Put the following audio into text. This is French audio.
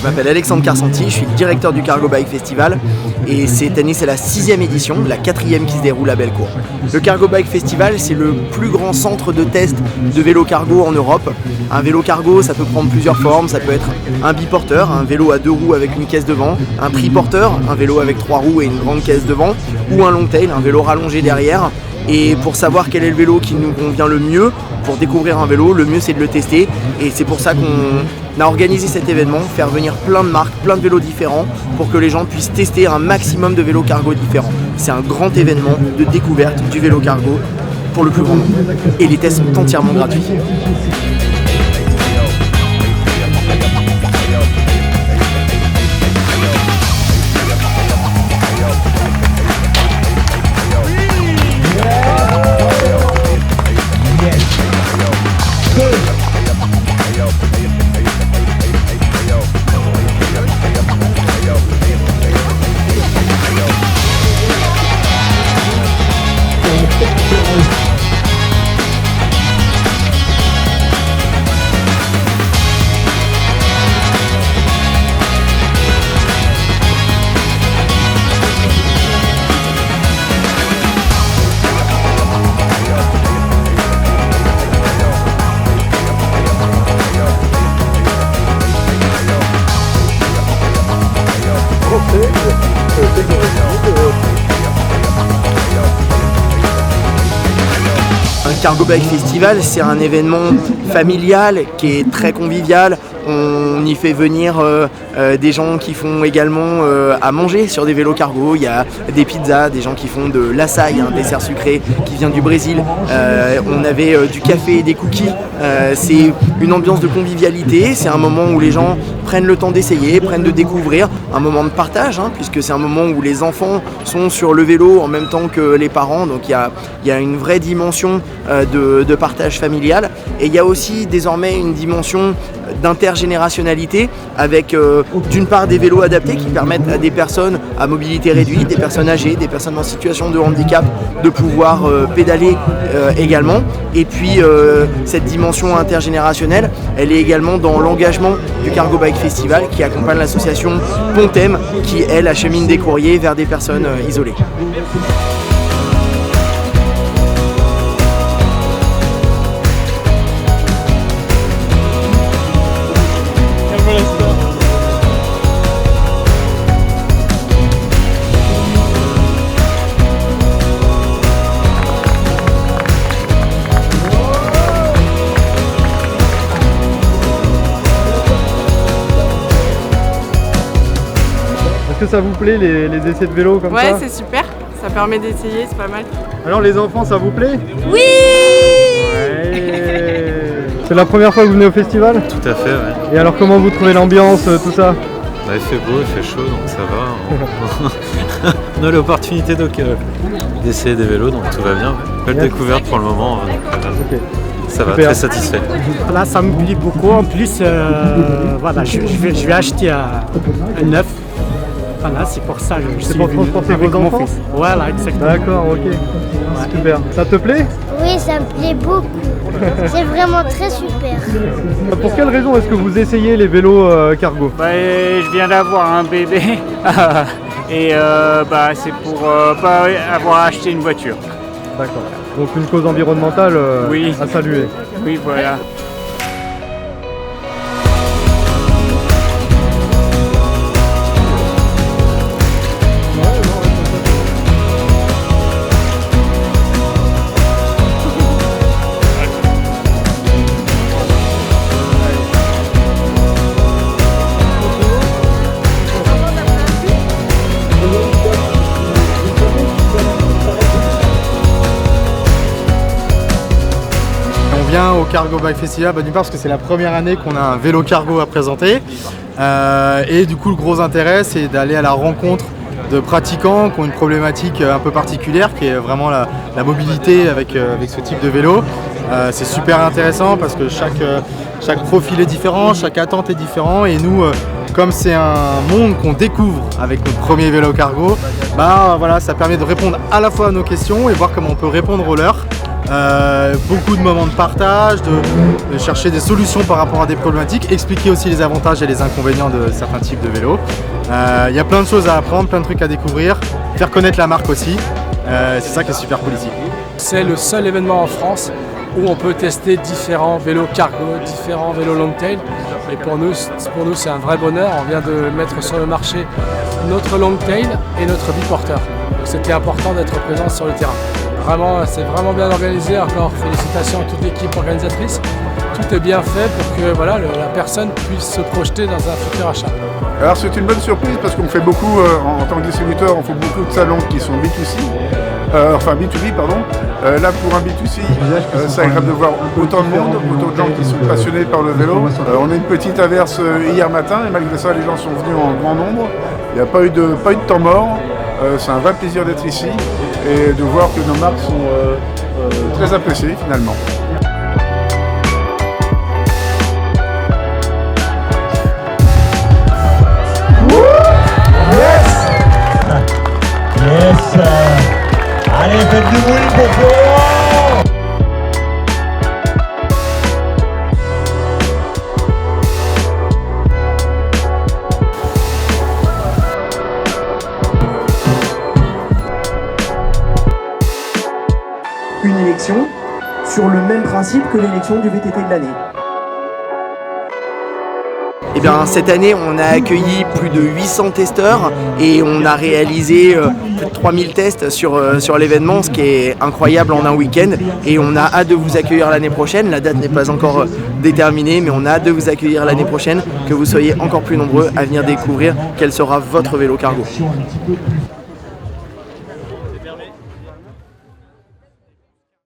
Je m'appelle Alexandre Carsanti, je suis le directeur du Cargo Bike Festival et cette année c'est la 6e édition, la 4e qui se déroule à Bellecour. Le Cargo Bike Festival, c'est le plus grand centre de test de vélo cargo en Europe. Un vélo cargo, ça peut prendre plusieurs formes, ça peut être un biporteur, un vélo à 2 roues avec une caisse devant, un triporteur, un vélo avec 3 roues et une grande caisse devant, ou un long tail, un vélo rallongé derrière. Et pour savoir quel est le vélo qui nous convient le mieux, pour découvrir un vélo, le mieux c'est de le tester. Et c'est pour ça qu'on a organisé cet événement, faire venir plein de marques, plein de vélos différents, pour que les gens puissent tester un maximum de vélos cargo différents. C'est un grand événement de découverte du vélo cargo pour le plus grand nombre. Et les tests sont entièrement gratuits. Un Cargo Bike Festival, c'est un événement familial qui est très convivial. On y fait venir des gens qui font également à manger sur des vélos cargo. Il y a des pizzas, des gens qui font de l'açaï, un dessert sucré qui vient du Brésil. On avait du café et des cookies. C'est une ambiance de convivialité. C'est un moment où les gens prennent le temps d'essayer, prennent de découvrir. Un moment de partage, puisque c'est un moment où les enfants sont sur le vélo en même temps que les parents. Donc il y a une vraie dimension de partage familial. Et il y a aussi désormais une dimension d'intergénérationnalité avec d'une part des vélos adaptés qui permettent à des personnes à mobilité réduite, des personnes âgées, des personnes en situation de handicap de pouvoir pédaler également. Et puis cette dimension intergénérationnelle, elle est également dans l'engagement du Cargo Bike Festival qui accompagne l'association Pontem qui elle achemine des courriers vers des personnes isolées. Est-ce que ça vous plaît les essais de vélo comme ça? Ouais, c'est super, ça permet d'essayer, c'est pas mal. Alors les enfants, ça vous plaît? Oui. Ouais. C'est la première fois que vous venez au festival? Tout à fait, ouais. Et alors comment vous trouvez l'ambiance, tout ça? Bah, il fait beau, il fait chaud, donc ça va. On a l'opportunité d'essayer des vélos, donc tout va bien. Belle découverte pour le moment, donc, ça va, très satisfait. Là, ça me plaît beaucoup. En plus, voilà, je vais acheter un neuf. Voilà, c'est pour ça que je suis pour venu transporter avec vos mon enfants? fils. Voilà, exactement. D'accord, ok. Ouais. Super. Ça te plaît? Oui, ça me plaît beaucoup. C'est vraiment très super. Pour quelle raison est-ce que vous essayez les vélos cargo? Je viens d'avoir un bébé et c'est pour pas avoir acheté une voiture. D'accord. Donc une cause environnementale Oui. à saluer. Oui, voilà. Au Cargo Bike Festival, d'une part parce que c'est la première année qu'on a un vélo cargo à présenter et du coup le gros intérêt c'est d'aller à la rencontre de pratiquants qui ont une problématique un peu particulière qui est vraiment la mobilité avec ce type de vélo. C'est super intéressant parce que chaque profil est différent, chaque attente est différent et nous comme c'est un monde qu'on découvre avec notre premier vélo cargo, voilà, ça permet de répondre à la fois à nos questions et voir comment on peut répondre aux leurs beaucoup de moments de partage, de chercher des solutions par rapport à des problématiques, expliquer aussi les avantages et les inconvénients de certains types de vélos. Il y a plein de choses à apprendre, plein de trucs à découvrir, faire connaître la marque aussi. C'est ça qui est super cool ici. C'est le seul événement en France où on peut tester différents vélos cargo, différents vélos longtail. Et pour nous c'est un vrai bonheur. On vient de mettre sur le marché notre longtail et notre biporteur. Donc c'était important d'être présent sur le terrain. Vraiment, c'est vraiment bien organisé. Encore félicitations à toute l'équipe organisatrice. Tout est bien fait pour que voilà, la personne puisse se projeter dans un futur achat. Alors c'est une bonne surprise parce qu'on fait beaucoup, en tant que distributeur, on fait beaucoup de salons qui sont B2C, enfin B2B pardon. Là pour un B2C, c'est agréable de voir autant de monde, autant de gens qui sont passionnés par le vélo. On a une petite averse hier matin et malgré ça les gens sont venus en grand nombre. Il n'y a pas eu de temps mort. C'est un vrai plaisir d'être ici et de voir que nos marques sont très appréciées finalement. Yes. Allez, faites du bruit pour Florent. Une élection sur le même principe que l'élection du VTT de l'année. Eh bien, cette année, on a accueilli plus de 800 testeurs et on a réalisé plus de 3000 tests sur l'événement, ce qui est incroyable en un week-end. Et on a hâte de vous accueillir l'année prochaine. La date n'est pas encore déterminée, mais on a hâte de vous accueillir l'année prochaine, que vous soyez encore plus nombreux à venir découvrir quel sera votre vélo cargo.